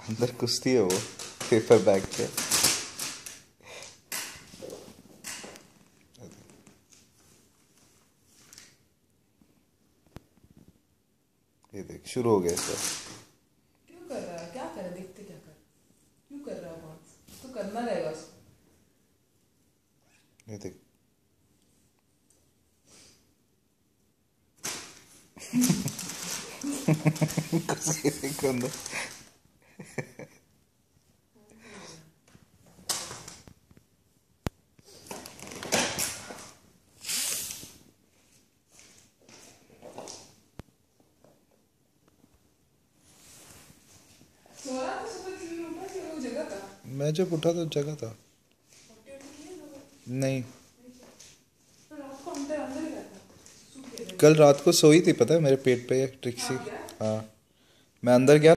अंदर कुश्ती है वो पेपर बैग के। ये देख शुरू हो गया इसका। क्यों कर रहा है? क्या कर रहा है? देखते क्या कर, क्यों कर रहा है? बहुत तो करना रहेगा उसको। ये देख कुश्ती देखो अंदर। सोया तो सुबह से उठा कि वो जगह था? मैं जब उठा तो जगह था। नहीं, तो रात को अंदर अंदर ही रहता, सो गया। कल रात को सोई थी, पता है मेरे पेट पे ट्रिक्सी। हाँ, मैं अंदर गया।